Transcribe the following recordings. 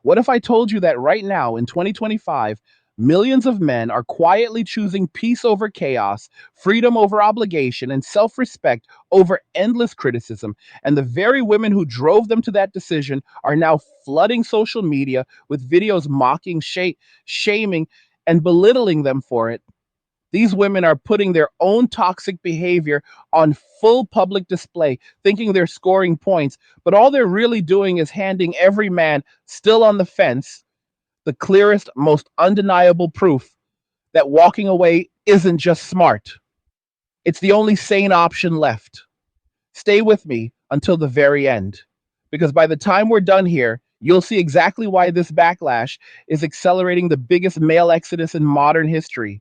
What if I told you that right now in 2025, millions of men are quietly choosing peace over chaos, freedom over obligation, and self respect over endless criticism? And the very women who drove them to that decision are now flooding social media with videos mocking, shaming, and belittling them for it. These women are putting their own toxic behavior on full public display, thinking they're scoring points, but all they're really doing is handing every man still on the fence the clearest, most undeniable proof that walking away isn't just smart. It's the only sane option left. Stay with me until the very end, because by the time we're done here, you'll see exactly why this backlash is accelerating the biggest male exodus in modern history,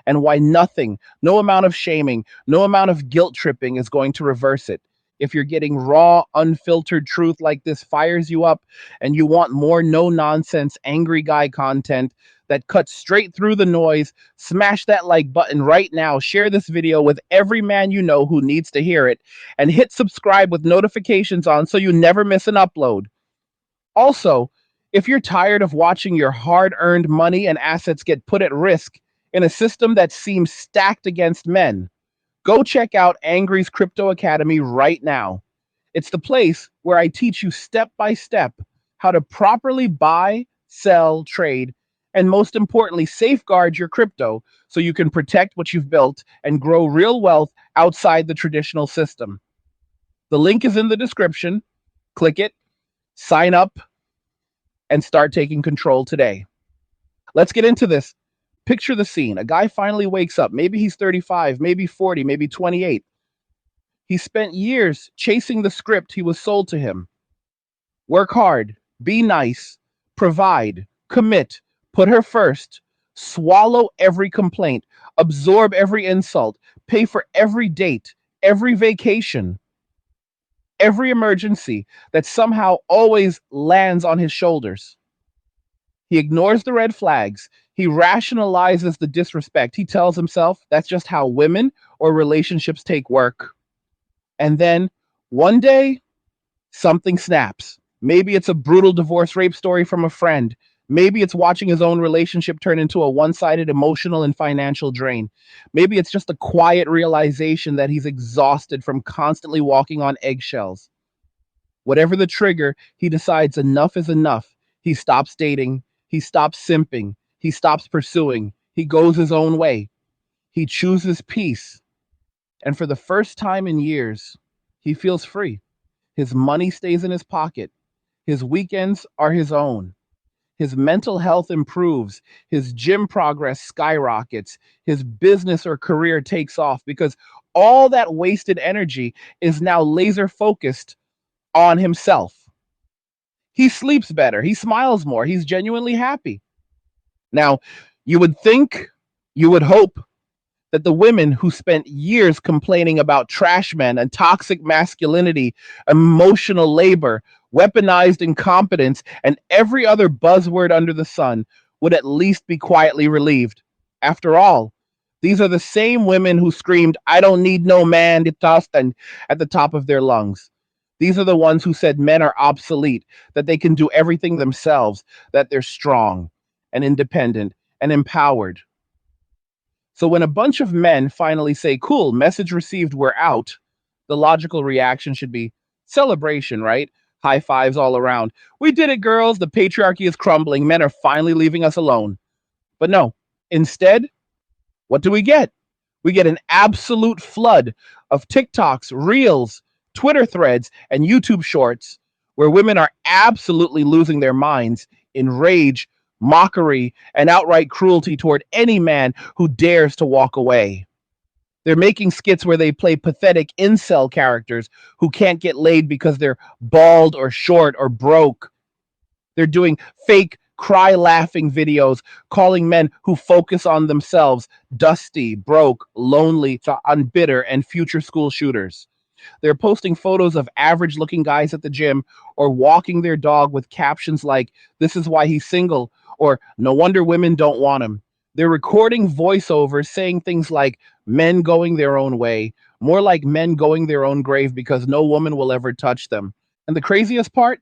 and why nothing, no amount of shaming, no amount of guilt tripping is going to reverse it. If you're getting raw, unfiltered truth like this fires you up and you want more no nonsense, angry guy content that cuts straight through the noise, smash that like button right now. Share this video with every man you know who needs to hear it, and hit subscribe with notifications on so you never miss an upload. Also, if you're tired of watching your hard earned money and assets get put at risk in a system that seems stacked against men, go check out Angry's Crypto Academy right now. It's the place where I teach you step by step how to properly buy, sell, trade, and most importantly, safeguard your crypto so you can protect what you've built and grow real wealth outside the traditional system. The link is in the description. Click it, sign up, and start taking control today. Let's get into this. Picture the scene. A guy finally wakes up. Maybe he's 35, maybe 40, maybe 28. He spent years chasing the script he was sold to him. Work hard, be nice, provide, commit, put her first, swallow every complaint, absorb every insult, pay for every date, every vacation, every emergency that somehow always lands on his shoulders. He ignores the red flags. He rationalizes the disrespect. He tells himself that's just how women or relationships take work. And then one day, something snaps. Maybe it's a brutal divorce rape story from a friend. Maybe it's watching his own relationship turn into a one-sided emotional and financial drain. Maybe it's just a quiet realization that he's exhausted from constantly walking on eggshells. Whatever the trigger, he decides enough is enough. He stops dating. He stops simping. He stops pursuing. He goes his own way. He chooses peace. And for the first time in years, he feels free. His money stays in his pocket. His weekends are his own. His mental health improves. His gym progress skyrockets. His business or career takes off because all that wasted energy is now laser focused on himself. He sleeps better. He smiles more. He's genuinely happy. Now, you would think, you would hope that the women who spent years complaining about trash men and toxic masculinity, emotional labor, weaponized incompetence, and every other buzzword under the sun would at least be quietly relieved. After all, these are the same women who screamed, "I don't need no man," and at the top of their lungs. These are the ones who said men are obsolete, that they can do everything themselves, that they're strong and independent and empowered. So when a bunch of men finally say, "Cool, message received, we're out," the logical reaction should be celebration, right? High fives all around. "We did it, girls. The patriarchy is crumbling. Men are finally leaving us alone." But no, instead, what do we get? We get an absolute flood of TikToks, Reels, Twitter threads, and YouTube shorts where women are absolutely losing their minds in rage, mockery, and outright cruelty toward any man who dares to walk away. They're making skits where they play pathetic incel characters who can't get laid because they're bald or short or broke. They're doing fake cry laughing videos calling men who focus on themselves dusty, broke, lonely, bitter, and future school shooters. They're posting photos of average looking guys at the gym or walking their dog with captions like, "This is why he's single," or "No wonder women don't want him." They're recording voiceovers saying things like "men going their own way," more like "men going their own grave because no woman will ever touch them." And the craziest part,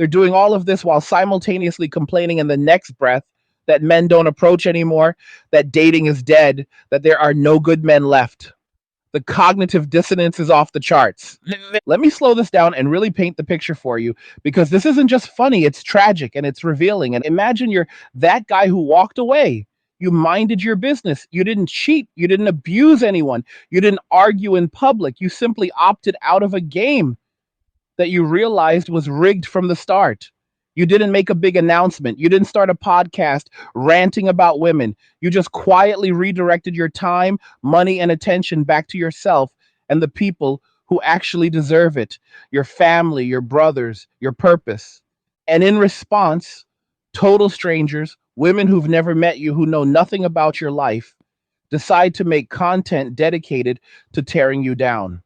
They're doing all of this while simultaneously complaining in the next breath that men don't approach anymore, that dating is dead, that there are no good men left. The cognitive dissonance is off the charts. Let me slow this down and really paint the picture for you, because this isn't just funny, it's tragic and it's revealing. And imagine you're that guy who walked away. You minded your business. You didn't cheat. You didn't abuse anyone. You didn't argue in public. You simply opted out of a game that you realized was rigged from the start. You didn't make a big announcement. You didn't start a podcast ranting about women. You just quietly redirected your time, money, and attention back to yourself and the people who actually deserve it: your family, your brothers, your purpose. And in response, total strangers, women who've never met you, who know nothing about your life, decide to make content dedicated to tearing you down.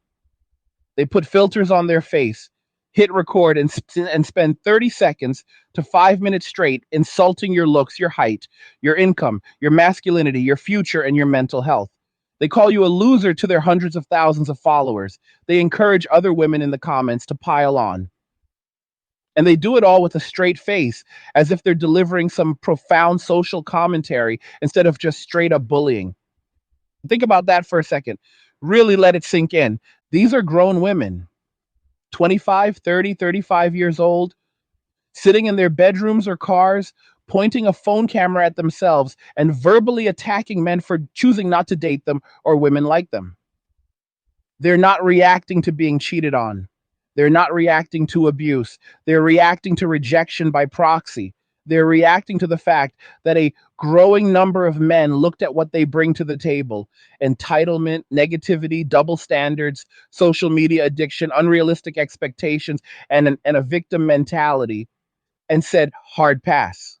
They put filters on their face, hit record, and spend 30 seconds to 5 minutes straight insulting your looks, your height, your income, your masculinity, your future, and your mental health. They call you a loser to their hundreds of thousands of followers. They encourage other women in the comments to pile on. And they do it all with a straight face, as if they're delivering some profound social commentary instead of just straight up bullying. Think about that for a second. Really let it sink in. These are grown women, 25, 30, 35 years old, sitting in their bedrooms or cars, pointing a phone camera at themselves and verbally attacking men for choosing not to date them or women like them. They're not reacting to being cheated on. They're not reacting to abuse. They're reacting to rejection by proxy. They're reacting to the fact that a growing number of men looked at what they bring to the table: entitlement, negativity, double standards, social media addiction, unrealistic expectations, and a victim mentality, and said, hard pass.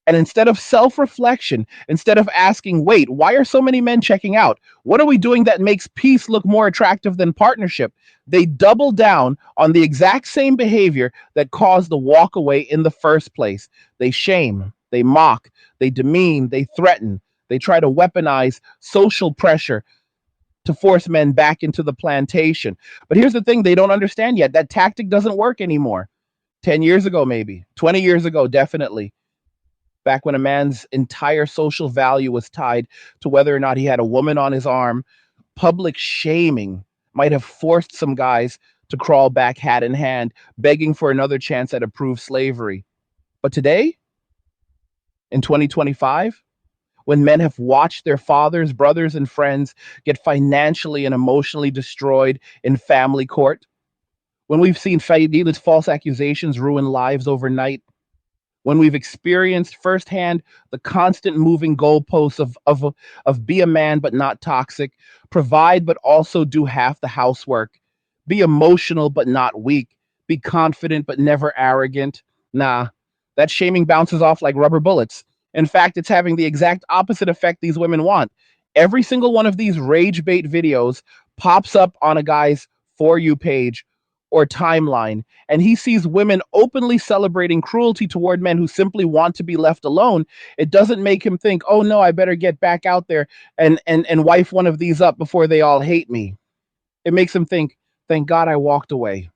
And instead of self reflection, instead of asking, wait, why are so many men checking out? What are we doing that makes peace look more attractive than partnership? They double down on the exact same behavior that caused the walkaway in the first place. They shame, they mock, they demean, they threaten, they try to weaponize social pressure to force men back into the plantation. But here's the thing they don't understand yet: that tactic doesn't work anymore. 10 years ago, maybe 20 years ago, definitely. Back when a man's entire social value was tied to whether or not he had a woman on his arm, public shaming might have forced some guys to crawl back hat in hand, begging for another chance at approved slavery. But today, in 2025, when men have watched their fathers, brothers, and friends get financially and emotionally destroyed in family court, when we've seen false accusations ruin lives overnight, when we've experienced firsthand the constant moving goalposts of be a man but not toxic, provide but also do half the housework, be emotional but not weak, be confident but never arrogant. Nah, that shaming bounces off like rubber bullets. In fact, it's having the exact opposite effect these women want. Every single one of these rage bait videos pops up on a guy's For You page or timeline, and he sees women openly celebrating cruelty toward men who simply want to be left alone. It doesn't make him think, oh no, I better get back out there and wife one of these up before they all hate me. It makes him think, thank God I walked away.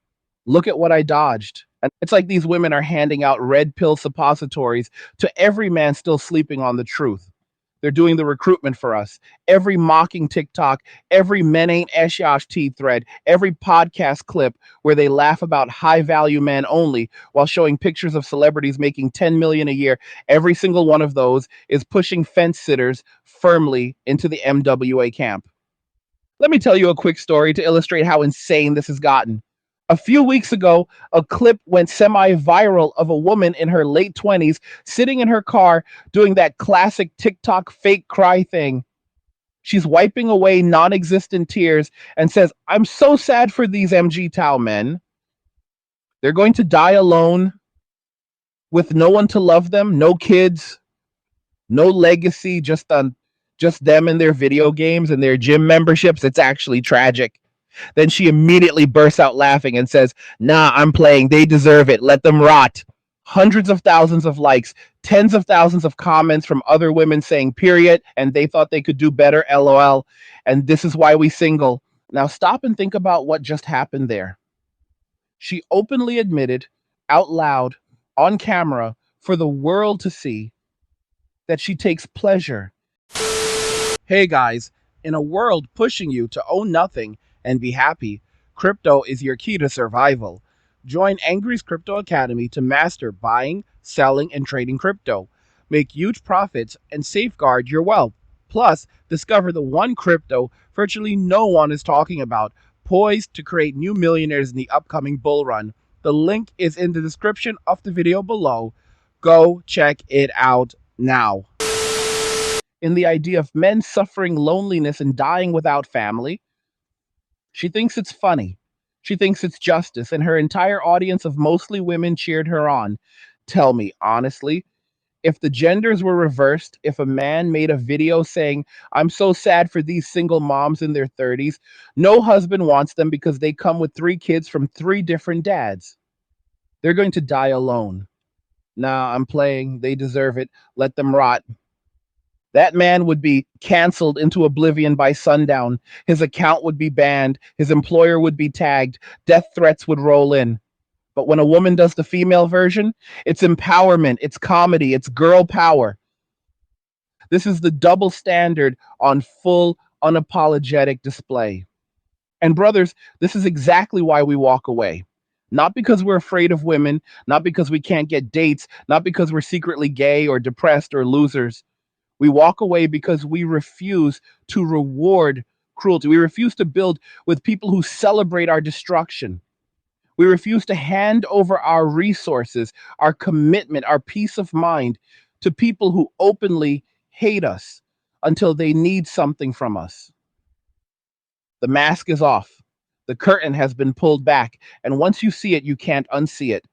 Look at what I dodged. And it's like these women are handing out red pill suppositories to every man still sleeping on the truth. They're doing the recruitment for us. Every mocking TikTok, every men ain't Eshash T thread, every podcast clip where they laugh about high value men only while showing pictures of celebrities making 10 million a year. Every single one of those is pushing fence sitters firmly into the MWA camp. Let me tell you a quick story to illustrate how insane this has gotten. A few weeks ago, a clip went semi-viral of a woman in her late 20s sitting in her car doing that classic TikTok fake cry thing. She's wiping away non-existent tears and says, I'm so sad for these MG Tau men. They're going to die alone with no one to love them, no kids, no legacy, just them and their video games and their gym memberships. It's actually tragic. Then she immediately bursts out laughing and says, nah, I'm playing. They deserve it. Let them rot. Hundreds of thousands of likes, tens of thousands of comments from other women saying, period, and they thought they could do better, LOL. And this is why we single. Now stop and think about what just happened there. She openly admitted out loud, on camera, for the world to see that she takes pleasure. Hey guys, in a world pushing you to own nothing and be happy, crypto is your key to survival. Join Angry's Crypto Academy to master buying, selling, and trading crypto. Make huge profits and safeguard your wealth. Plus, discover the one crypto virtually no one is talking about, poised to create new millionaires in the upcoming bull run. The link is in the description of the video below. Go check it out now. In the idea of men suffering loneliness and dying without family, she thinks it's funny. She thinks it's justice, and her entire audience of mostly women cheered her on. Tell me, honestly, if the genders were reversed, if a man made a video saying, I'm so sad for these single moms in their 30s, no husband wants them because they come with 3 kids from 3 different dads. They're going to die alone. Nah, I'm playing. They deserve it. Let them rot. That man would be canceled into oblivion by sundown. His account would be banned. His employer would be tagged. Death threats would roll in. But when a woman does the female version, it's empowerment, it's comedy, it's girl power. This is the double standard on full, unapologetic display. And brothers, this is exactly why we walk away. Not because we're afraid of women, not because we can't get dates, not because we're secretly gay or depressed or losers. We walk away because we refuse to reward cruelty. We refuse to build with people who celebrate our destruction. We refuse to hand over our resources, our commitment, our peace of mind to people who openly hate us until they need something from us. The mask is off. The curtain has been pulled back. And once you see it, you can't unsee it.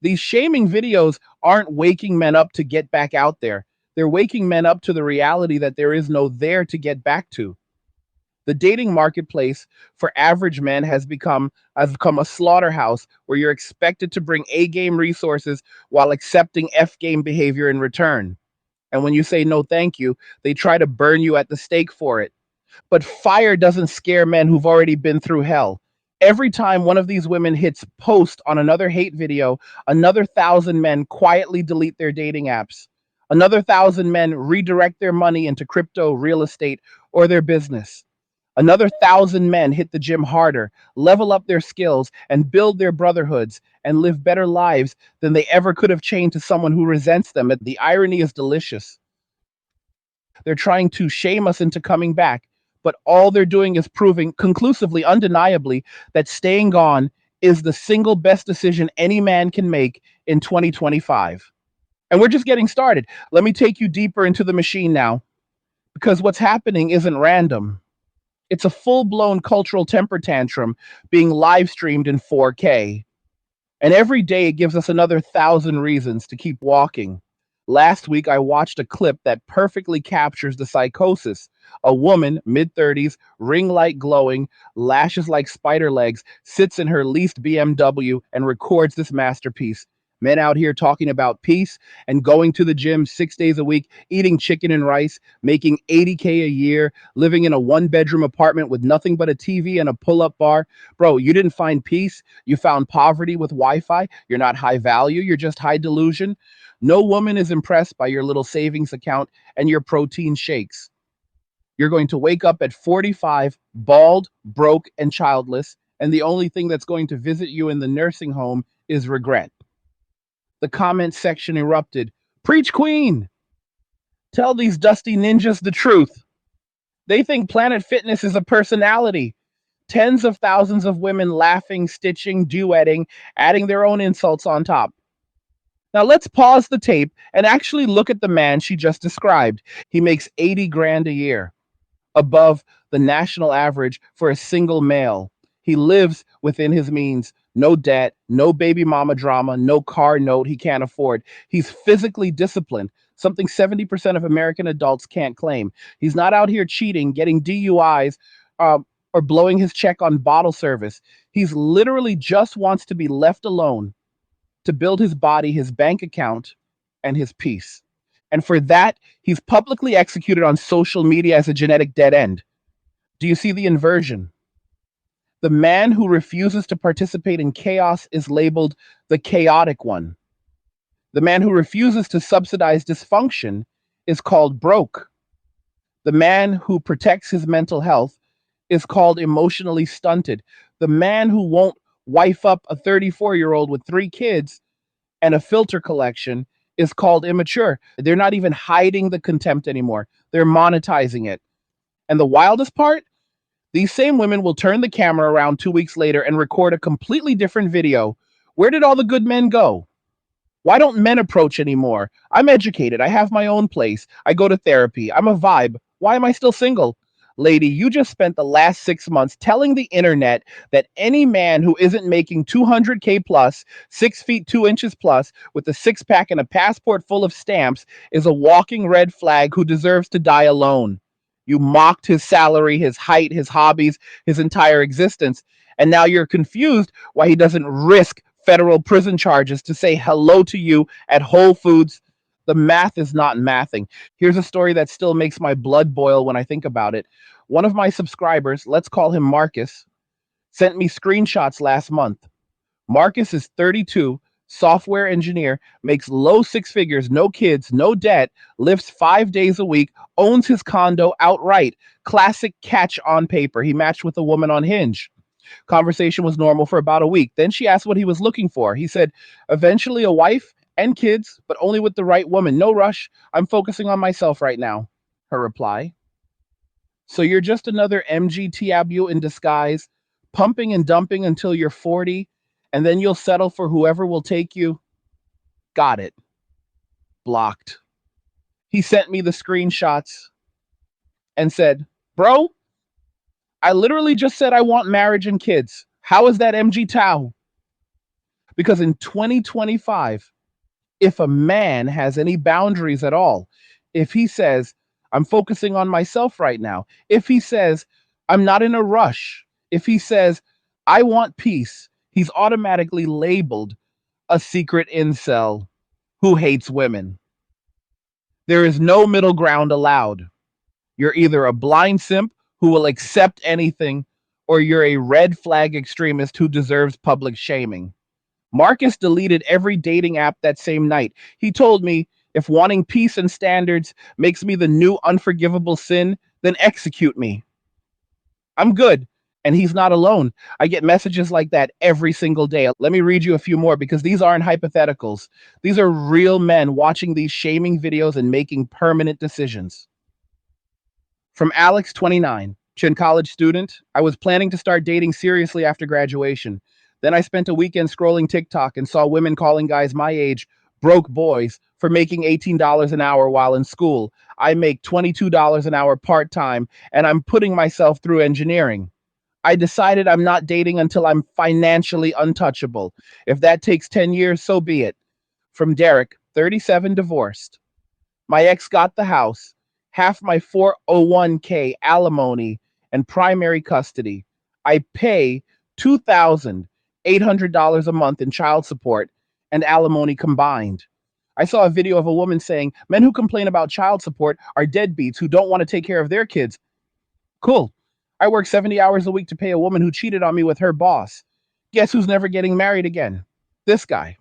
These shaming videos aren't waking men up to get back out there. They're waking men up to the reality that there is no there to get back to. The dating marketplace for average men has become a slaughterhouse where you're expected to bring A game resources while accepting F game behavior in return. And when you say no thank you, they try to burn you at the stake for it. But fire doesn't scare men who've already been through hell. Every time one of these women hits post on another hate video, another 1,000 men quietly delete their dating apps. Another 1,000 men redirect their money into crypto, real estate, or their business. Another 1,000 men hit the gym harder, level up their skills, and build their brotherhoods and live better lives than they ever could have chained to someone who resents them. The irony is delicious. They're trying to shame us into coming back, but all they're doing is proving conclusively, undeniably, that staying gone is the single best decision any man can make in 2025. And we're just getting started. Let me take you deeper into the machine now, because what's happening isn't random. It's a full-blown cultural temper tantrum being live streamed in 4K. And every day it gives us another 1,000 reasons to keep walking. Last week, I watched a clip that perfectly captures the psychosis. A woman, mid-30s, ring light glowing, lashes like spider legs, sits in her leased BMW and records this masterpiece. Men out here talking about peace and going to the gym 6 days a week, eating chicken and rice, making 80K a year, living in a 1-bedroom apartment with nothing but a TV and a pull-up bar. Bro, you didn't find peace. You found poverty with Wi-Fi. You're not high value. You're just high delusion. No woman is impressed by your little savings account and your protein shakes. You're going to wake up at 45, bald, broke, and childless, and the only thing that's going to visit you in the nursing home is regret. The comment section erupted. Preach, Queen! Tell these dusty ninjas the truth. They think Planet Fitness is a personality. Tens of thousands of women laughing, stitching, duetting, adding their own insults on top. Now let's pause the tape and actually look at the man she just described. He makes 80 grand a year, above the national average for a single male. He lives within his means. No debt, no baby mama drama, no car note he can't afford. He's physically disciplined, something 70% of American adults can't claim. He's not out here cheating, getting DUIs, or blowing his check on bottle service. He's literally just wants to be left alone to build his body, his bank account, and his peace. And for that, he's publicly executed on social media as a genetic dead end. Do you see the inversion? The man who refuses to participate in chaos is labeled the chaotic one. The man who refuses to subsidize dysfunction is called broke. The man who protects his mental health is called emotionally stunted. The man who won't wife up a 34-year-old with 3 kids and a filter collection is called immature. They're not even hiding the contempt anymore. They're monetizing it. And the wildest part, these same women will turn the camera around 2 weeks later and record a completely different video. Where did all the good men go? Why don't men approach anymore? I'm educated. I have my own place. I go to therapy. I'm a vibe. Why am I still single? Lady, you just spent the last 6 months telling the internet that any man who isn't making 200K plus, 6 feet 2 inches plus, with a six pack and a passport full of stamps is a walking red flag who deserves to die alone. You mocked his salary, his height, his hobbies, his entire existence. And now you're confused why he doesn't risk federal prison charges to say hello to you at Whole Foods. The math is not mathing. Here's a story that still makes my blood boil when I think about it. One of my subscribers, let's call him Marcus, sent me screenshots last month. Marcus is 32, software engineer, makes low six figures, no kids, no debt, lives 5 days a week, owns his condo outright. Classic catch on paper. He matched with a woman on Hinge. Conversation was normal for about a week. Then she asked what he was looking for. He said, eventually a wife and kids, but only with the right woman. No rush. I'm focusing on myself right now. Her reply, so you're just another MGT abu in disguise, pumping and dumping until you're 40, and then you'll settle for whoever will take you? Got it. Blocked. He sent me the screenshots and said, bro, I literally just said I want marriage and kids. How is that MG Tao? Because in 2025, if a man has any boundaries at all, if he says, I'm focusing on myself right now, if he says, I'm not in a rush, if he says, I want peace, he's automatically labeled a secret incel who hates women. There is no middle ground allowed. You're either a blind simp who will accept anything, or you're a red flag extremist who deserves public shaming. Marcus deleted every dating app that same night. He told me, if wanting peace and standards makes me the new unforgivable sin, then execute me. I'm good. And he's not alone. I get messages like that every single day. Let me read you a few more because these aren't hypotheticals. These are real men watching these shaming videos and making permanent decisions. From Alex, 29, Chin college student. I was planning to start dating seriously after graduation. Then I spent a weekend scrolling TikTok and saw women calling guys my age broke boys for making $18 an hour while in school. I make $22 an hour part-time and I'm putting myself through engineering. I decided I'm not dating until I'm financially untouchable. If that takes 10 years, so be it. From Derek, 37, divorced. My ex got the house, half my 401k alimony and primary custody. I pay $2,800 a month in child support and alimony combined. I saw a video of a woman saying men who complain about child support are deadbeats who don't want to take care of their kids. Cool. I work 70 hours a week to pay a woman who cheated on me with her boss. Guess who's never getting married again? This guy.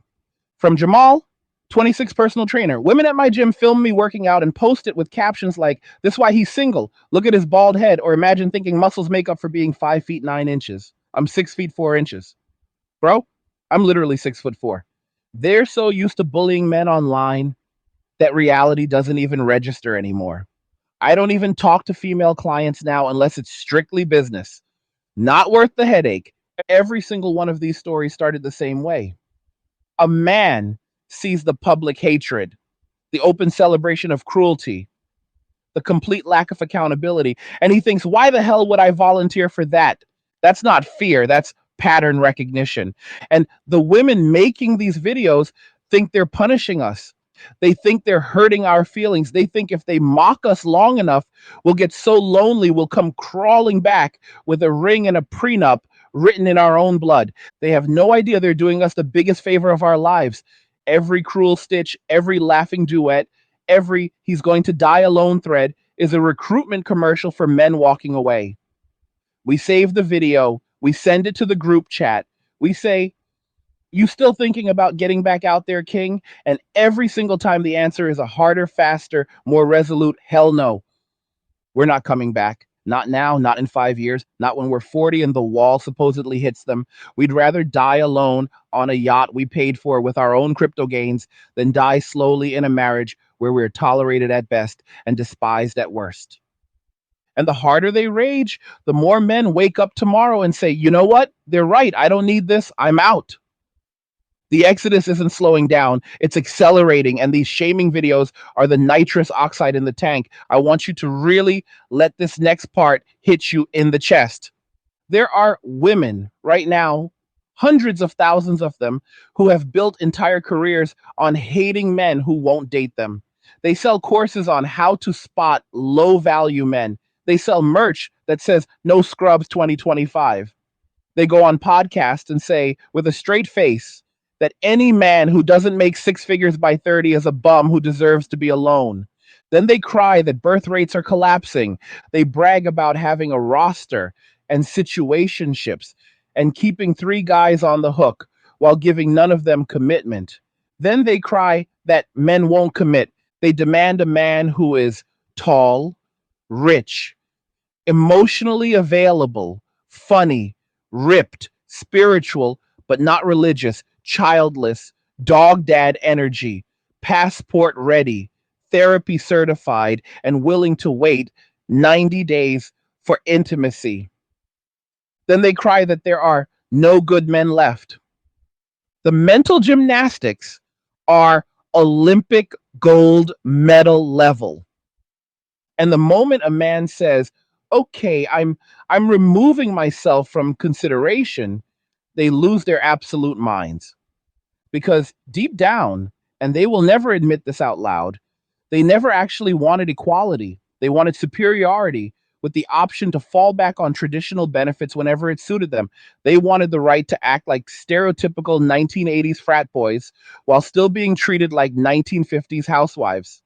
From Jamal, 26, personal trainer. Women at my gym film me working out and post it with captions like, this is why he's single. Look at his bald head. Or imagine thinking muscles make up for being 5 feet 9 inches. I'm 6 feet 4 inches. Bro, I'm literally 6'4". They're so used to bullying men online that reality doesn't even register anymore. I don't even talk to female clients now unless it's strictly business. Not worth the headache. Every single one of these stories started the same way. A man sees the public hatred, the open celebration of cruelty, the complete lack of accountability, and he thinks, why the hell would I volunteer for that? That's not fear, that's pattern recognition. And the women making these videos think they're punishing us. They think they're hurting our feelings. They think if they mock us long enough, we'll get so lonely, we'll come crawling back with a ring and a prenup written in our own blood. They have no idea they're doing us the biggest favor of our lives. Every cruel stitch, every laughing duet, every he's going to die alone thread is a recruitment commercial for men walking away. We save the video, We send it to the group chat. We say, you still thinking about getting back out there, King? And every single time the answer is a harder, faster, more resolute hell no. We're not coming back. Not now, not in 5 years, not when we're 40 and the wall supposedly hits them. We'd rather die alone on a yacht we paid for with our own crypto gains than die slowly in a marriage where we're tolerated at best and despised at worst. And the harder they rage, the more men wake up tomorrow and say, you know what? They're right. I don't need this. I'm out. The exodus isn't slowing down, it's accelerating. And these shaming videos are the nitrous oxide in the tank. I want you to really let this next part hit you in the chest. There are women right now, hundreds of thousands of them, who have built entire careers on hating men who won't date them. They sell courses on how to spot low value men. They sell merch that says no scrubs 2025. They go on podcasts and say with a straight face that any man who doesn't make six figures by 30 is a bum who deserves to be alone. Then they cry that birth rates are collapsing. They brag about having a roster and situationships and keeping three guys on the hook while giving none of them commitment. Then they cry that men won't commit. They demand a man who is tall, rich, emotionally available, funny, ripped, spiritual, but not religious, childless, dog dad energy, passport ready, therapy certified, and willing to wait 90 days for intimacy. Then they cry that there are no good men left. The mental gymnastics are Olympic gold medal level. And the moment a man says, okay, I'm removing myself from consideration, they lose their absolute minds. Because deep down, and they will never admit this out loud, they never actually wanted equality. They wanted superiority with the option to fall back on traditional benefits whenever it suited them. They wanted the right to act like stereotypical 1980s frat boys while still being treated like 1950s housewives.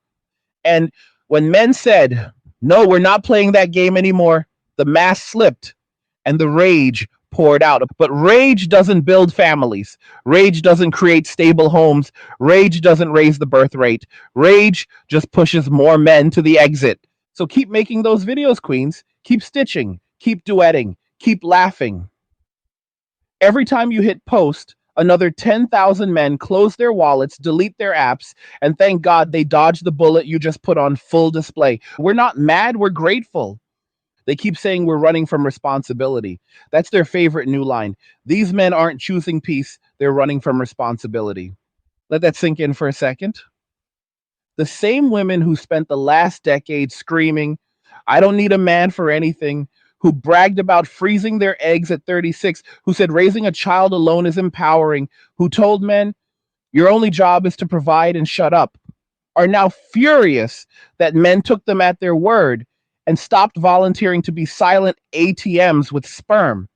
And when men said, no, we're not playing that game anymore, the mask slipped and the rage poured out. But rage doesn't build families. Rage doesn't create stable homes. Rage doesn't raise the birth rate. Rage just pushes more men to the exit. So keep making those videos, queens. Keep stitching. Keep duetting. Keep laughing. Every time you hit post, another 10,000 men close their wallets, delete their apps, and thank God they dodged the bullet you just put on full display. We're not mad, we're grateful. They keep saying we're running from responsibility. That's their favorite new line. These men aren't choosing peace, they're running from responsibility. Let that sink in for a second. The same women who spent the last decade screaming, I don't need a man for anything, who bragged about freezing their eggs at 36, who said raising a child alone is empowering, who told men, your only job is to provide and shut up, are now furious that men took them at their word and stopped volunteering to be silent ATMs with sperm.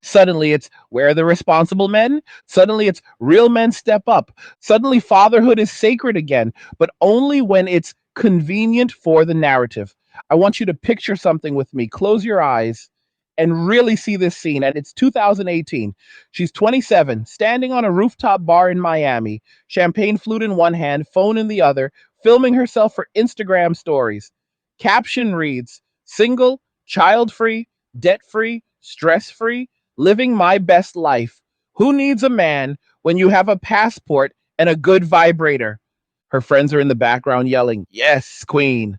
Suddenly it's where are the responsible men? Suddenly it's real men step up. Suddenly fatherhood is sacred again, but only when it's convenient for the narrative. I want you to picture something with me. Close your eyes and really see this scene. And it's 2018. She's 27, standing on a rooftop bar in Miami, champagne flute in one hand, phone in the other, filming herself for Instagram stories. Caption reads, single, child-free, debt-free, stress-free, living my best life. Who needs a man when you have a passport and a good vibrator? Her friends are in the background yelling, yes, queen.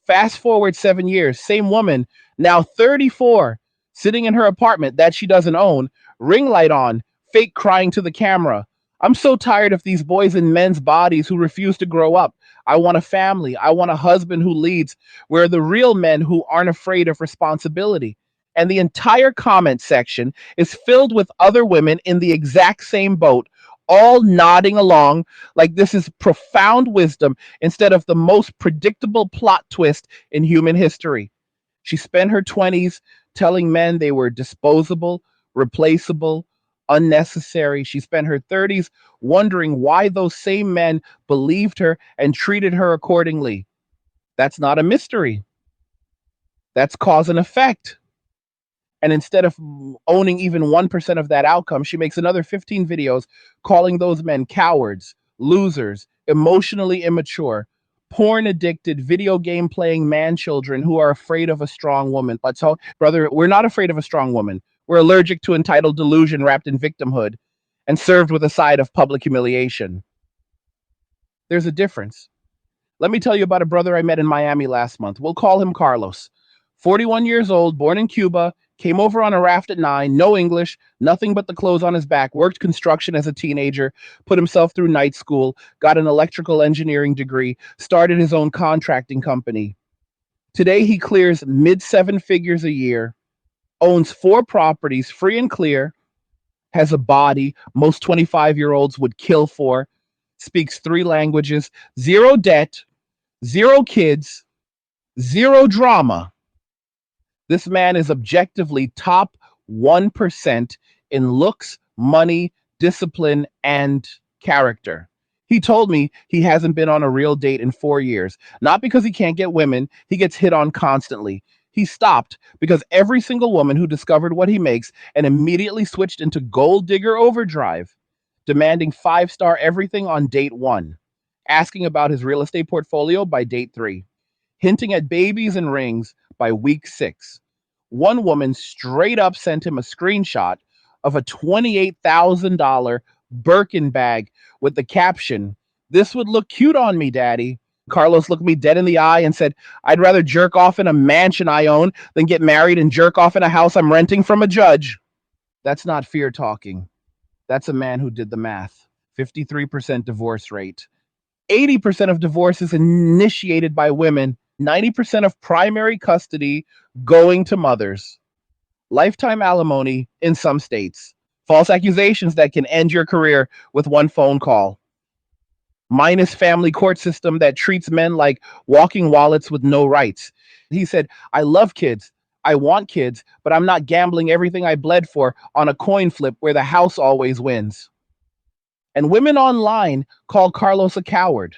Fast forward 7 years, same woman, now 34, sitting in her apartment that she doesn't own, ring light on, fake crying to the camera. I'm so tired of these boys in men's bodies who refuse to grow up. I want a family. I want a husband who leads. Where are the real men who aren't afraid of responsibility? And the entire comment section is filled with other women in the exact same boat, all nodding along like this is profound wisdom instead of the most predictable plot twist in human history. She spent her 20s telling men they were disposable, replaceable, unnecessary. She spent her 30s wondering why those same men believed her and treated her accordingly. That's not a mystery. That's cause and effect. And instead of owning even 1% of that outcome, she makes another 15 videos calling those men cowards, losers, emotionally immature, porn addicted, video game playing man children who are afraid of a strong woman. So, brother, we're not afraid of a strong woman. We're allergic to entitled delusion wrapped in victimhood and served with a side of public humiliation. There's a difference. Let me tell you about a brother I met in Miami last month. We'll call him Carlos. 41 years old, born in Cuba, came over on a raft at 9, no English, nothing but the clothes on his back, worked construction as a teenager, put himself through night school, got an electrical engineering degree, started his own contracting company. Today, he clears mid seven figures a year, owns 4 properties free and clear, has a body most 25-year-olds would kill for, speaks 3 languages, 0 debt, 0 kids, 0 drama. This man is objectively top 1% in looks, money, discipline, and character. He told me he hasn't been on a real date in 4 years. Not because he can't get women, he gets hit on constantly. He stopped because every single woman who discovered what he makes and immediately switched into gold digger overdrive, demanding 5-star everything on date 1, asking about his real estate portfolio by date 3, hinting at babies and rings by week 6. One woman straight up sent him a screenshot of a $28,000 Birkin bag with the caption, "This would look cute on me, daddy." Carlos looked me dead in the eye and said, "I'd rather jerk off in a mansion I own than get married and jerk off in a house I'm renting from a judge." That's not fear talking. That's a man who did the math. 53% divorce rate. 80% of divorces initiated by women. 90% of primary custody going to mothers. Lifetime alimony in some states. False accusations that can end your career with one phone call. Minus family court system that treats men like walking wallets with no rights. He said, "I love kids. I want kids, but I'm not gambling everything I bled for on a coin flip where the house always wins." And women online call Carlos a coward.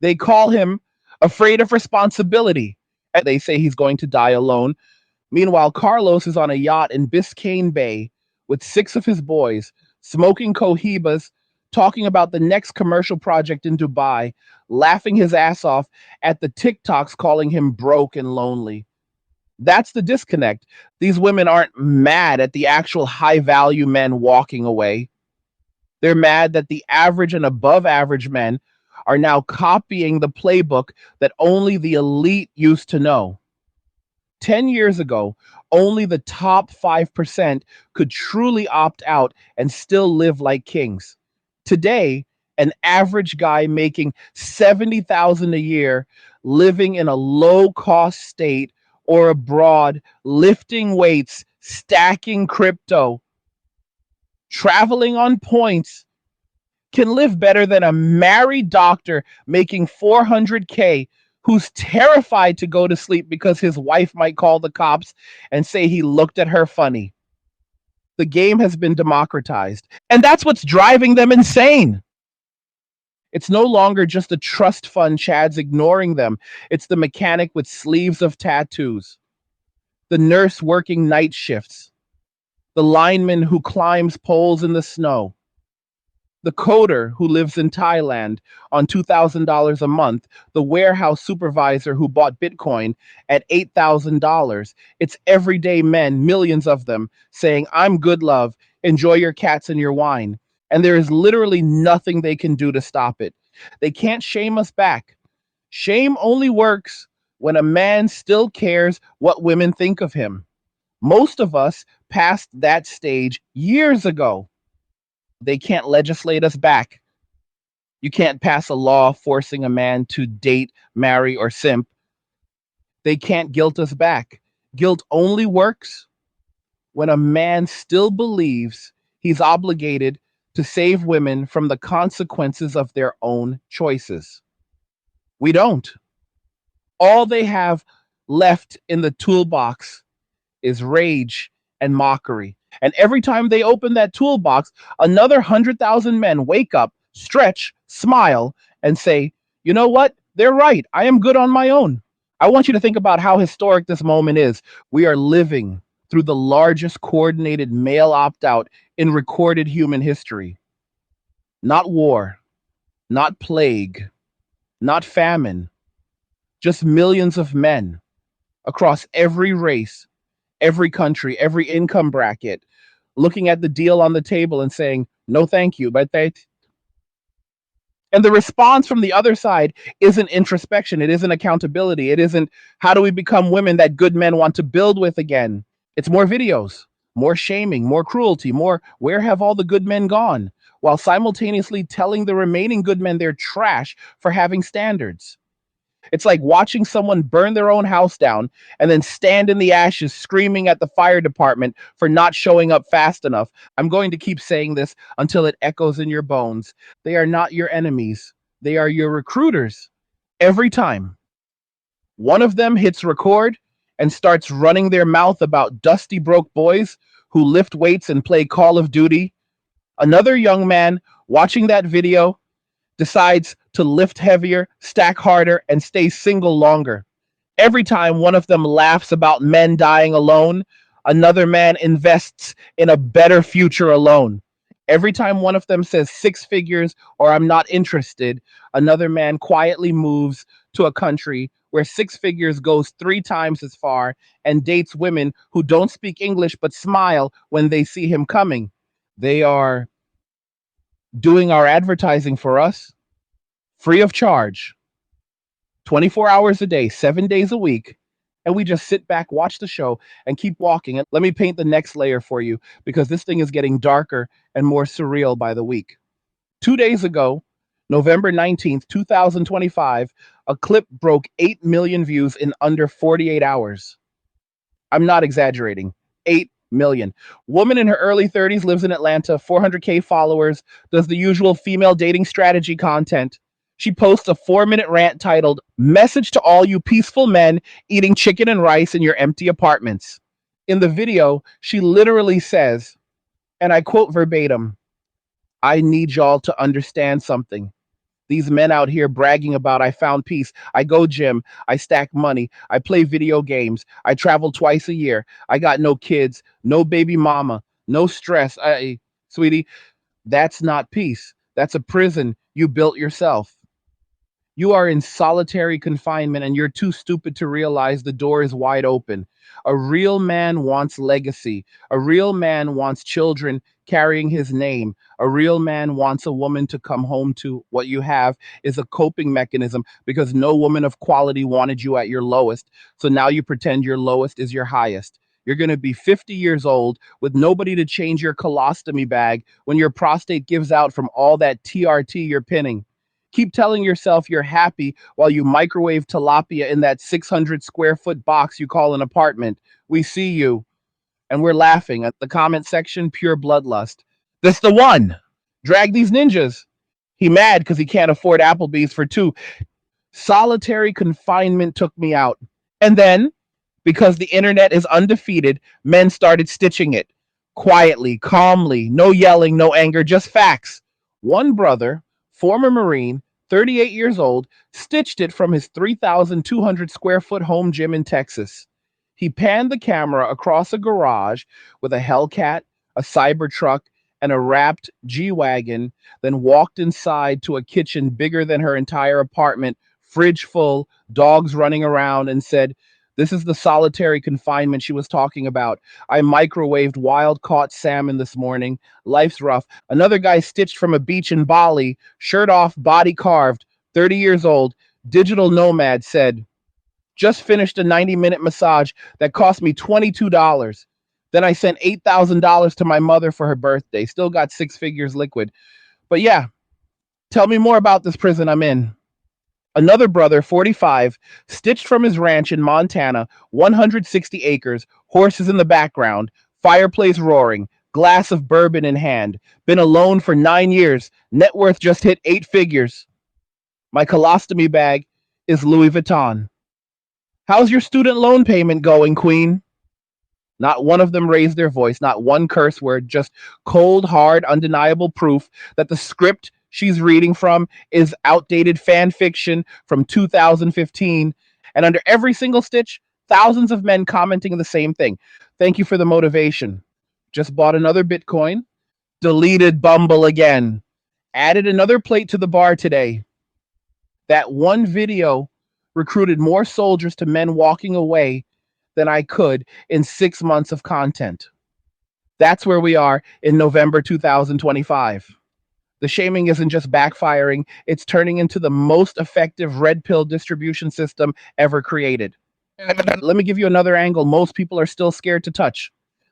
They call him afraid of responsibility. They say he's going to die alone. Meanwhile, Carlos is on a yacht in Biscayne Bay with 6 of his boys, smoking cohibas, talking about the next commercial project in Dubai, laughing his ass off at the TikToks calling him broke and lonely. That's the disconnect. These women aren't mad at the actual high value men walking away. They're mad that the average and above average men are now copying the playbook that only the elite used to know. 10 years ago, only the top 5% could truly opt out and still live like kings. Today, an average guy making $70,000 a year, living in a low-cost state or abroad, lifting weights, stacking crypto, traveling on points, can live better than a married doctor making $400K who's terrified to go to sleep because his wife might call the cops and say he looked at her funny. The game has been democratized, and that's what's driving them insane. It's no longer just a trust fund Chad's ignoring them. It's the mechanic with sleeves of tattoos, the nurse working night shifts, the lineman who climbs poles in the snow, the coder who lives in Thailand on $2,000 a month, the warehouse supervisor who bought Bitcoin at $8,000. It's everyday men, millions of them, saying, "I'm good, love. Enjoy your cats and your wine." And there is literally nothing they can do to stop it. They can't shame us back. Shame only works when a man still cares what women think of him. Most of us passed that stage years ago. They can't legislate us back. You can't pass a law forcing a man to date, marry, or simp. They can't guilt us back. Guilt only works when a man still believes he's obligated to save women from the consequences of their own choices. We don't. All they have left in the toolbox is rage and mockery. And every time they open that toolbox, another 100,000 men wake up, stretch, smile, and say, "You know what? They're right. I am good on my own." I want you to think about how historic this moment is. We are living through the largest coordinated male opt out in recorded human history. Not war, not plague, not famine, just millions of men across every race, every country, every income bracket, looking at the deal on the table and saying, no, thank you, but they. And the response from the other side isn't introspection. It isn't accountability. It isn't how do we become women that good men want to build with again. It's more videos, more shaming, more cruelty, more where have all the good men gone? While simultaneously telling the remaining good men they're trash for having standards. It's like watching someone burn their own house down and then stand in the ashes screaming at the fire department for not showing up fast enough. I'm going to keep saying this until it echoes in your bones. They are not your enemies, they are your recruiters. Every time one of them hits record and starts running their mouth about dusty broke boys who lift weights and play Call of Duty, another young man watching that video decides to lift heavier, stack harder, and stay single longer. Every time one of them laughs about men dying alone, another man invests in a better future alone. Every time one of them says six figures or I'm not interested, another man quietly moves to a country where six figures goes three times as far and dates women who don't speak English but smile when they see him coming. They are doing our advertising for us free of charge, 24 hours a day, 7 days a week. And we just sit back, watch the show, and keep walking. And let me paint the next layer for you because this thing is getting darker and more surreal by the week. 2 days ago, November 19th, 2025, a clip broke 8 million views in under 48 hours. I'm not exaggerating. 8 million. Woman in her early 30s lives in Atlanta, 400K followers, does the usual female dating strategy content. She posts a 4-minute rant titled, Message to All You Peaceful Men Eating Chicken and Rice in Your Empty Apartments. In the video, she literally says, and I quote verbatim, I need y'all to understand something. These men out here bragging about I found peace. I go gym. I stack money. I play video games. I travel twice a year. I got no kids, no baby mama, no stress. Sweetie, that's not peace. That's a prison you built yourself. You are in solitary confinement and you're too stupid to realize the door is wide open. A real man wants legacy. A real man wants children carrying his name. A real man wants a woman to come home to. What you have is a coping mechanism because no woman of quality wanted you at your lowest. So now you pretend your lowest is your highest. You're going to be 50 years old with nobody to change your colostomy bag when your prostate gives out from all that TRT you're pinning. Keep telling yourself you're happy while you microwave tilapia in that 600 square foot box you call an apartment. We see you and we're laughing at the comment section, pure bloodlust. That's the one. Drag these ninjas. He mad because he can't afford Applebee's for two. Solitary confinement took me out. And then, because the internet is undefeated, men started stitching it. Quietly, calmly, no yelling, no anger, just facts. One brother, former Marine, 38 years old, stitched it from his 3,200 square foot home gym in Texas. He panned the camera across a garage with a Hellcat, a Cybertruck, and a wrapped G-Wagon, then walked inside to a kitchen bigger than her entire apartment, fridge full, dogs running around, and said, this is the solitary confinement she was talking about. I microwaved wild caught salmon this morning. Life's rough. Another guy stitched from a beach in Bali, shirt off, body carved, 30 years old, digital nomad, said, just finished a 90-minute massage that cost me $22. Then I sent $8,000 to my mother for her birthday. Still got six figures liquid. But yeah, tell me more about this prison I'm in. Another brother, 45, stitched from his ranch in Montana, 160 acres, horses in the background, fireplace roaring, glass of bourbon in hand, been alone for 9 years, net worth just hit 8 figures. My colostomy bag is Louis Vuitton. How's your student loan payment going, Queen? Not one of them raised their voice, not one curse word, just cold, hard, undeniable proof that the script she's reading from is outdated fan fiction from 2015. And under every single stitch, Thousands of men commenting the same thing. Thank you for the motivation. Just bought another Bitcoin. Deleted Bumble again. Added another plate to the bar today. That one video recruited more soldiers to men walking away than I could in 6 months of content. That's where we are in November 2025. The shaming isn't just backfiring, it's turning into the most effective red pill distribution system ever created. Let me give you another angle most people are still scared to touch.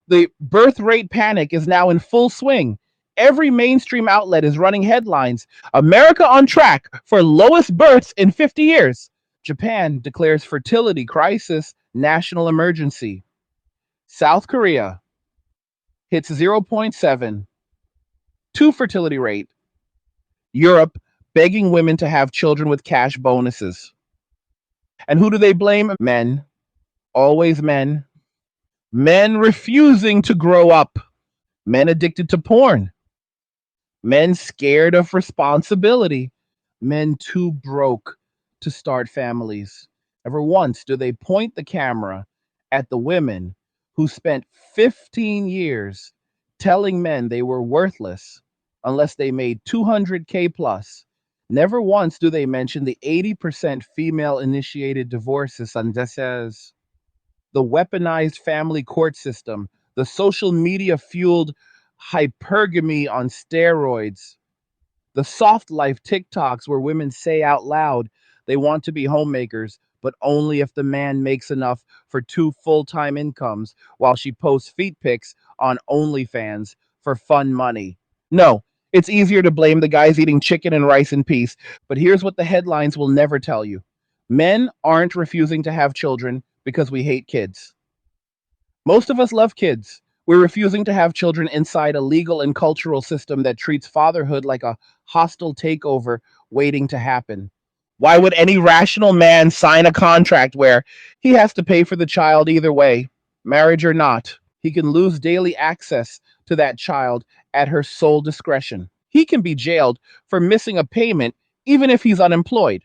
The birth rate panic is now in full swing. Every mainstream outlet is running headlines: America on track for lowest births in 50 years. Japan declares fertility crisis national emergency. South Korea hits 0.7, 2 fertility rate. Europe begging women to have children with cash bonuses. And who do they blame? Men. Always men. Men refusing to grow up. Men addicted to porn. Men scared of responsibility. Men too broke to start families. Never once do they point the camera at the women who spent 15 years telling men they were worthless unless they made 200K plus. Never once do they mention the 80% female initiated divorces on Deses, the weaponized family court system, the social media fueled hypergamy on steroids, the soft life TikToks where women say out loud they want to be homemakers, but only if the man makes enough for 2 full-time incomes while she posts feet pics on OnlyFans for fun money. No, it's easier to blame the guys eating chicken and rice in peace, but here's what the headlines will never tell you. Men aren't refusing to have children because we hate kids. Most of us love kids. We're refusing to have children inside a legal and cultural system that treats fatherhood like a hostile takeover waiting to happen. Why would any rational man sign a contract where he has to pay for the child either way, marriage or not? He can lose daily access to that child at her sole discretion. He can be jailed for missing a payment even if he's unemployed.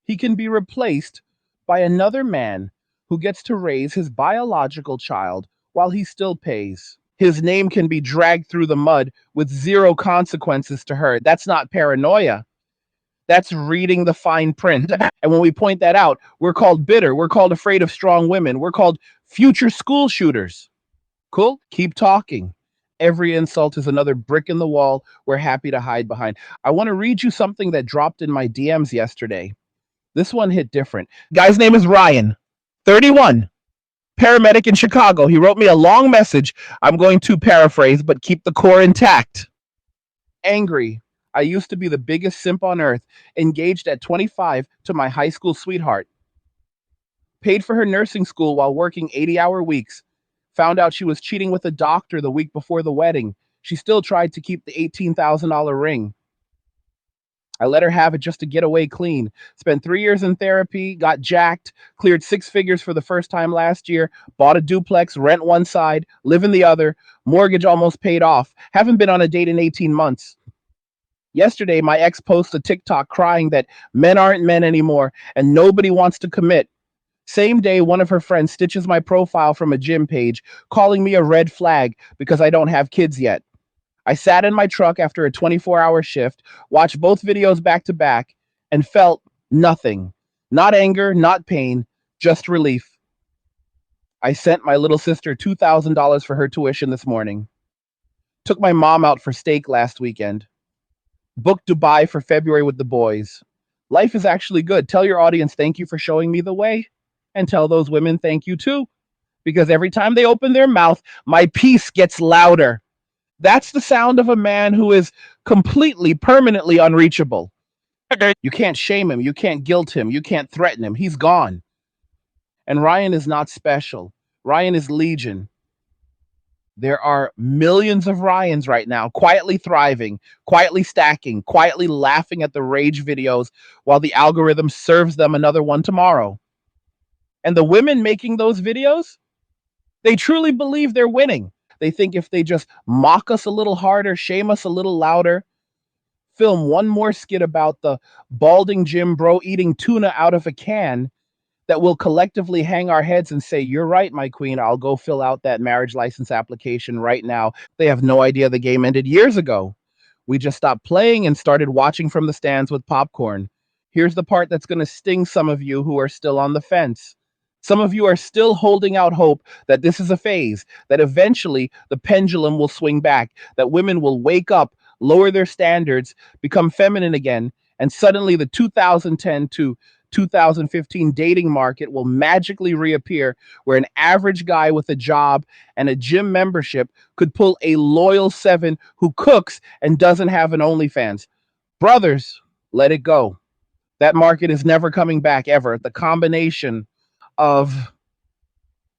He can be replaced by another man who gets to raise his biological child while he still pays. His name can be dragged through the mud with zero consequences to her. That's not paranoia. That's reading the fine print. And when we point that out, we're called bitter. We're called afraid of strong women. We're called future school shooters. Cool? Keep talking. Every insult is another brick in the wall we're happy to hide behind. I want to read you something that dropped in my DMs yesterday. This one hit different. Guy's name is Ryan, 31, paramedic in Chicago. He wrote me a long message. I'm going to paraphrase, but keep the core intact. Angry. I used to be the biggest simp on earth, engaged at 25 to my high school sweetheart. Paid for her nursing school while working 80-hour weeks. Found out she was cheating with a doctor the week before the wedding. She still tried to keep the $18,000 ring. I let her have it just to get away clean. Spent 3 years in therapy, got jacked, cleared 6 figures for the first time last year, bought a duplex, rent one side, live in the other, mortgage almost paid off. Haven't been on a date in 18 months. Yesterday, my ex posted a TikTok crying that men aren't men anymore and nobody wants to commit. Same day, one of her friends stitches my profile from a gym page, calling me a red flag because I don't have kids yet. I sat in my truck after a 24-hour shift, watched both videos back to back, and felt nothing. Not anger, not pain, just relief. I sent my little sister $2,000 for her tuition this morning. Took my mom out for steak last weekend. Booked Dubai for February with the boys. Life is actually good. Tell your audience thank you for showing me the way, and tell those women thank you too, because every time they open their mouth, my peace gets louder. That's the sound of a man who is completely, permanently unreachable. You can't shame him. You can't guilt him. You can't threaten him. He's gone. And Ryan is not special. Ryan is legion. There are millions of Ryans right now, quietly thriving, quietly stacking, quietly laughing at the rage videos while the algorithm serves them another one tomorrow. And the women making those videos, they truly believe they're winning. They think if they just mock us a little harder, shame us a little louder, film one more skit about the balding gym bro eating tuna out of a can, that will collectively hang our heads and say, "You're right, my queen. I'll go fill out that marriage license application right now." They have no idea the game ended years ago. We just stopped playing and started watching from the stands with popcorn. Here's the part that's going to sting some of you who are still on the fence. Some of you are still holding out hope that this is a phase, that eventually the pendulum will swing back, that women will wake up, lower their standards, become feminine again, and suddenly the 2010 to 2015 dating market will magically reappear, where an average guy with a job and a gym membership could pull a loyal seven who cooks and doesn't have an OnlyFans. Brothers, let it go. That market is never coming back ever. The combination of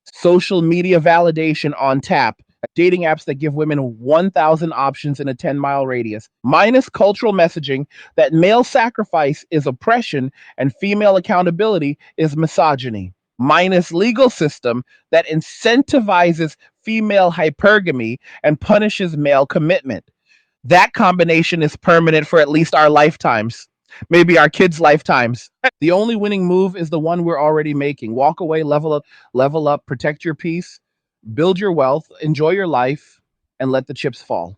social media validation on tap, dating apps that give women 1,000 options in a 10-mile radius, minus cultural messaging that male sacrifice is oppression and female accountability is misogyny, minus legal system that incentivizes female hypergamy and punishes male commitment. That combination is permanent for at least our lifetimes, maybe our kids' lifetimes. The only winning move is the one we're already making. Walk away, level up, protect your peace, build your wealth, enjoy your life, and let the chips fall.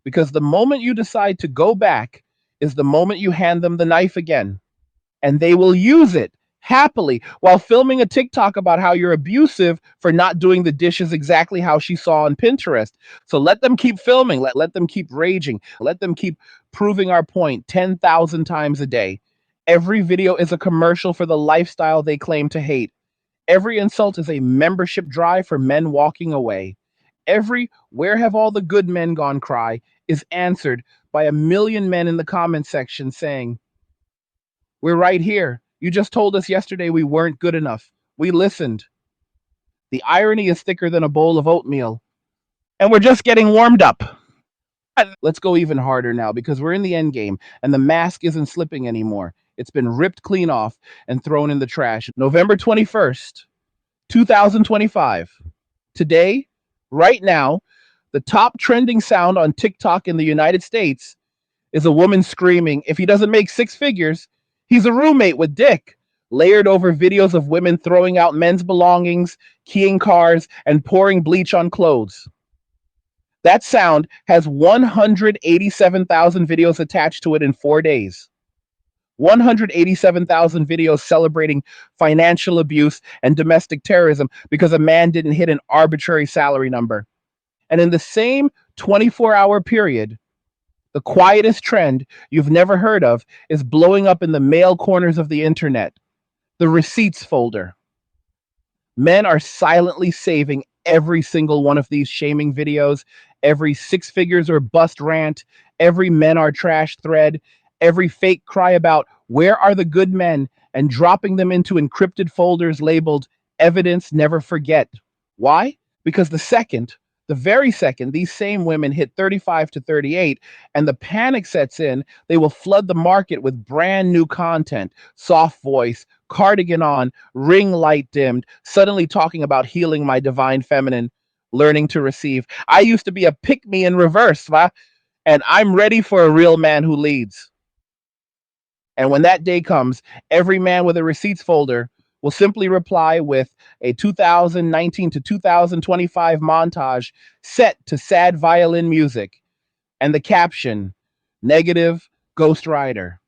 Because the moment you decide to go back is the moment you hand them the knife again. And they will use it happily while filming a TikTok about how you're abusive for not doing the dishes exactly how she saw on Pinterest. So let them keep filming, let them keep raging, let them keep proving our point 10,000 times a day. Every video is a commercial for the lifestyle they claim to hate. Every insult is a membership drive for men walking away. Every "where have all the good men gone" cry is answered by a million men in the comment section saying, "We're right here. You just told us yesterday we weren't good enough. We listened." The irony is thicker than a bowl of oatmeal. And we're just getting warmed up. Let's go even harder now because we're in the end game and the mask isn't slipping anymore. It's been ripped clean off and thrown in the trash. November 21st, 2025. Today, right now, the top trending sound on TikTok in the United States is a woman screaming, "If he doesn't make six figures, he's a roommate with Dick." Layered over videos of women throwing out men's belongings, keying cars, and pouring bleach on clothes. That sound has 187,000 videos attached to it in 4 days. 187,000 videos celebrating financial abuse and domestic terrorism because a man didn't hit an arbitrary salary number. And in the same 24-hour period, the quietest trend you've never heard of is blowing up in the male corners of the internet, the receipts folder. Men are silently saving every single one of these shaming videos, every six figures or bust rant, every men are trash thread, every fake cry about "where are the good men," and dropping them into encrypted folders labeled "evidence never forget." Why? Because the very second these same women hit 35 to 38 and the panic sets in, they will flood the market with brand new content, soft voice, cardigan on, ring light dimmed, suddenly talking about healing my divine feminine, learning to receive. I used to be a pick me in reverse, and I'm ready for a real man who leads. And when that day comes, every man with a receipts folder will simply reply with a 2019 to 2025 montage set to sad violin music and the caption, "Negative Ghost Rider."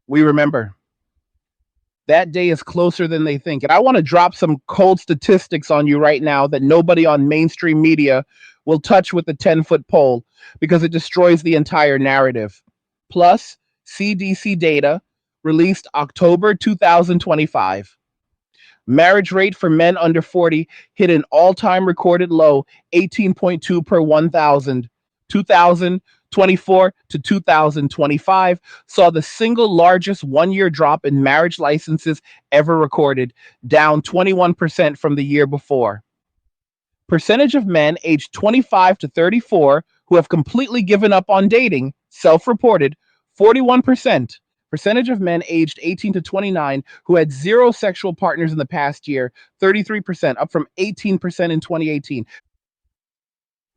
We remember. That day is closer than they think. And I want to drop some cold statistics on you right now that nobody on mainstream media will touch with a 10-foot pole because it destroys the entire narrative. Plus, CDC data released October 2025. Marriage rate for men under 40 hit an all-time recorded low, 18.2 per 1,000. 2024 to 2025 saw the single largest one-year drop in marriage licenses ever recorded, down 21% from the year before. Percentage of men aged 25 to 34 who have completely given up on dating, self-reported, 41%. Percentage of men aged 18 to 29 who had zero sexual partners in the past year, 33%, up from 18% in 2018.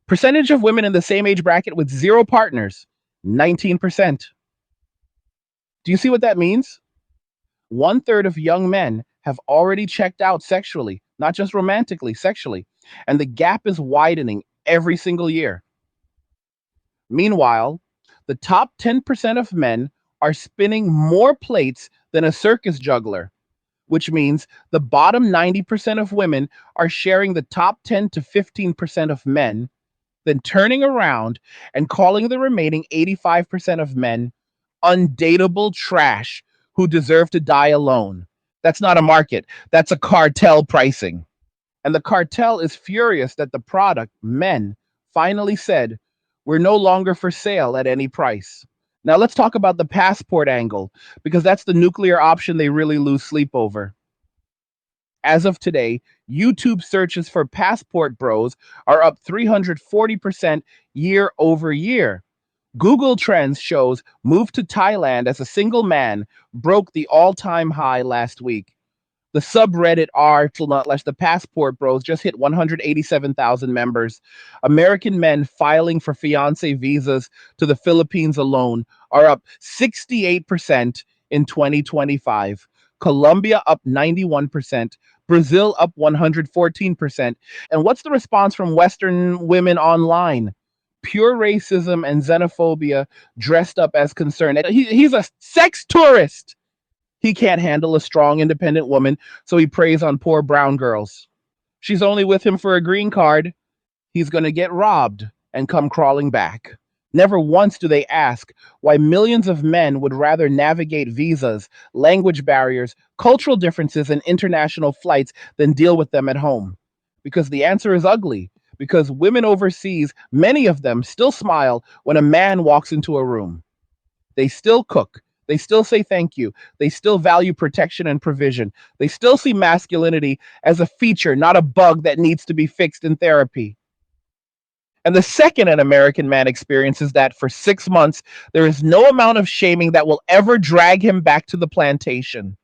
Percentage of women in the same age bracket with zero partners, 19%. Do you see what that means? 1/3 of young men have already checked out sexually, not just romantically, sexually. And the gap is widening every single year. Meanwhile, the top 10% of men are spinning more plates than a circus juggler, which means the bottom 90% of women are sharing the top 10 to 15% of men, then turning around and calling the remaining 85% of men undateable trash who deserve to die alone. That's not a market, that's a cartel pricing. And the cartel is furious that the product, men, finally said, we're no longer for sale at any price. Now let's talk about the passport angle, because that's the nuclear option they really lose sleep over. As of today, YouTube searches for passport bros are up 340% year over year. Google Trends shows move to Thailand as a single man broke the all-time high last week. The subreddit r/the passport bros just hit 187,000 members. American men filing for fiance visas to the Philippines alone are up 68% in 2025. Colombia up 91%. Brazil up 114%. And what's the response from Western women online? Pure racism and xenophobia dressed up as concern. He's a sex tourist. He can't handle a strong, independent woman, so he preys on poor brown girls. She's only with him for a green card. He's going to get robbed and come crawling back. Never once do they ask why millions of men would rather navigate visas, language barriers, cultural differences, and international flights than deal with them at home. Because the answer is ugly. Because women overseas, many of them still smile when a man walks into a room. They still cook. They still say thank you. They still value protection and provision. They still see masculinity as a feature, not a bug that needs to be fixed in therapy. And the second an American man experiences that for 6 months, there is no amount of shaming that will ever drag him back to the plantation.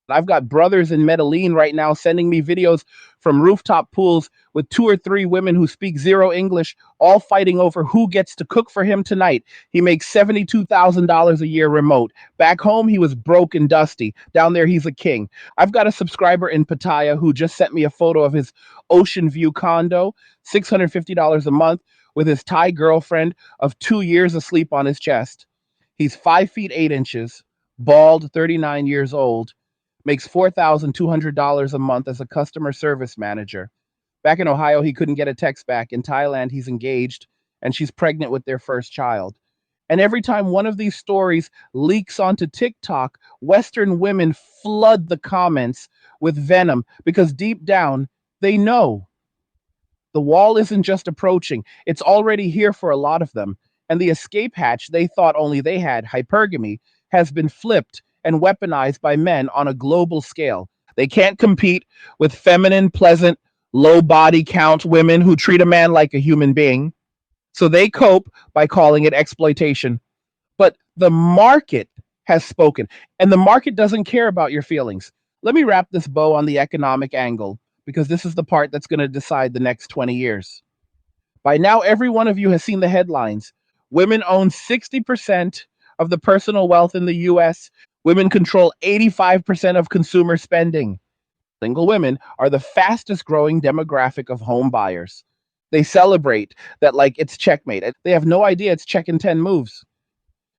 I've got brothers in Medellin right now sending me videos from rooftop pools with 2 or 3 women who speak zero English, all fighting over who gets to cook for him tonight. He makes $72,000 a year remote. Back home, he was broke and dusty. Down there, he's a king. I've got a subscriber in Pattaya who just sent me a photo of his ocean view condo, $650 a month, with his Thai girlfriend of 2 years asleep on his chest. He's 5 feet 8 inches, bald, 39 years old, makes $4,200 a month as a customer service manager. Back in Ohio, he couldn't get a text back. In Thailand, he's engaged, and she's pregnant with their first child. And every time one of these stories leaks onto TikTok, Western women flood the comments with venom because deep down, they know the wall isn't just approaching, it's already here for a lot of them. And the escape hatch they thought only they had, hypergamy, has been flipped and weaponized by men on a global scale. They can't compete with feminine, pleasant, low body count women who treat a man like a human being. So they cope by calling it exploitation. But the market has spoken, and the market doesn't care about your feelings. Let me wrap this bow on the economic angle, because this is the part that's going to decide the next 20 years. By now, every one of you has seen the headlines. Women own 60% of the personal wealth in the US. Women control 85% of consumer spending. Single women are the fastest growing demographic of home buyers. They celebrate that like it's checkmate. They have no idea it's check in 10 moves.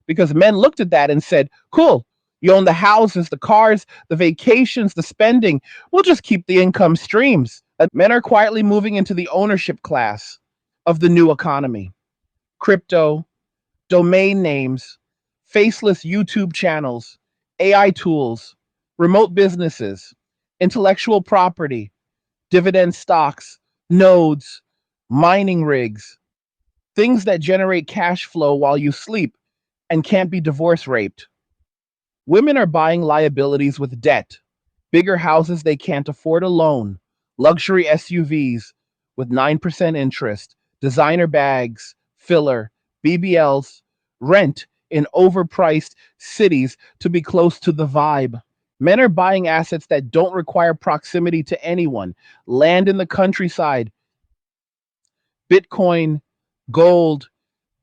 Because men looked at that and said, cool, you own the houses, the cars, the vacations, the spending. We'll just keep the income streams. Men are quietly moving into the ownership class of the new economy. Crypto, domain names, faceless YouTube channels, AI tools, remote businesses, intellectual property, dividend stocks, nodes, mining rigs, things that generate cash flow while you sleep and can't be divorce raped. Women are buying liabilities with debt, bigger houses they can't afford alone, luxury SUVs with 9% interest, designer bags, filler, BBLs, rent in overpriced cities to be close to the vibe. Men are buying assets that don't require proximity to anyone, land in the countryside, Bitcoin, gold,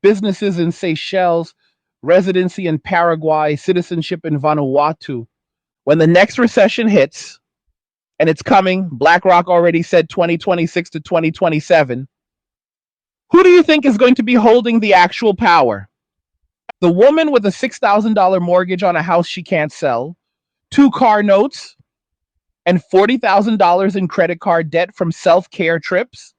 businesses in Seychelles, residency in Paraguay, citizenship in Vanuatu. When the next recession hits, And it's coming. BlackRock already said 2026 to 2027. Who do you think is going to be holding the actual power? The woman with a $6,000 mortgage on a house she can't sell, 2 car notes, and $40,000 in credit card debt from self-care trips?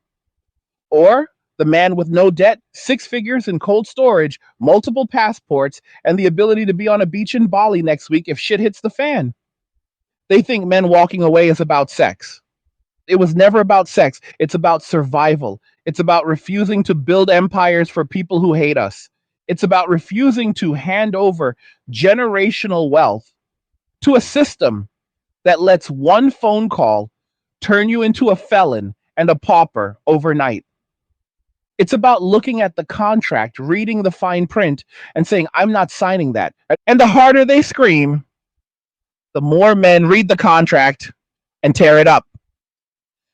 Or the man with no debt, 6 figures in cold storage, multiple passports, and the ability to be on a beach in Bali next week if shit hits the fan? They think men walking away is about sex. It was never about sex. It's about survival. It's about refusing to build empires for people who hate us. It's about refusing to hand over generational wealth to a system that lets one phone call turn you into a felon and a pauper overnight. It's about looking at the contract, reading the fine print, and saying, I'm not signing that. And the harder they scream, the more men read the contract and tear it up.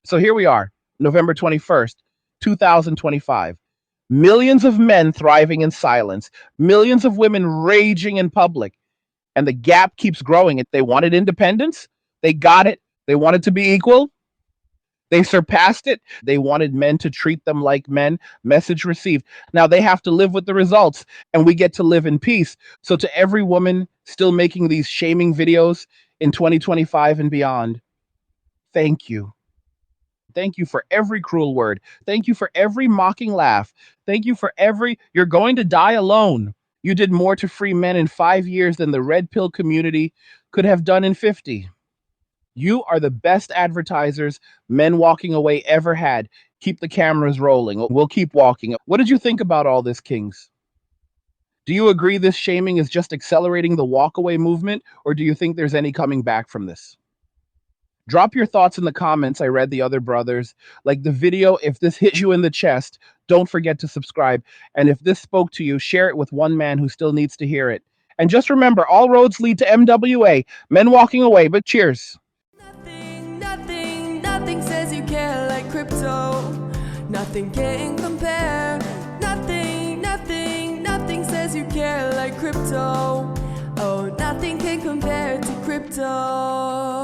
So here we are, November 21st, 2025. Millions of men thriving in silence, millions of women raging in public, and the gap keeps growing. If they wanted independence, they got it. They wanted to be equal, they surpassed it. They wanted men to treat them like men. Message received. Now they have to live with the results, and we get to live in peace. So, to every woman still making these shaming videos in 2025 and beyond, thank you. Thank you for every cruel word. Thank you for every mocking laugh. Thank you for every, you're going to die alone. You did more to free men in 5 years than the red pill community could have done in 50. You are the best advertisers men walking away ever had. Keep the cameras rolling. We'll keep walking. What did you think about all this, Kings? Do you agree this shaming is just accelerating the walkaway movement, or do you think there's any coming back from this? Drop your thoughts in the comments. I read the other brothers. Like the video. If this hit you in the chest, don't forget to subscribe. And if this spoke to you, share it with one man who still needs to hear it. And just remember, all roads lead to MWA. Men walking away, but cheers. Nothing says you care like crypto. Nothing can compare. Nothing says you care like crypto. Oh, nothing can compare to crypto.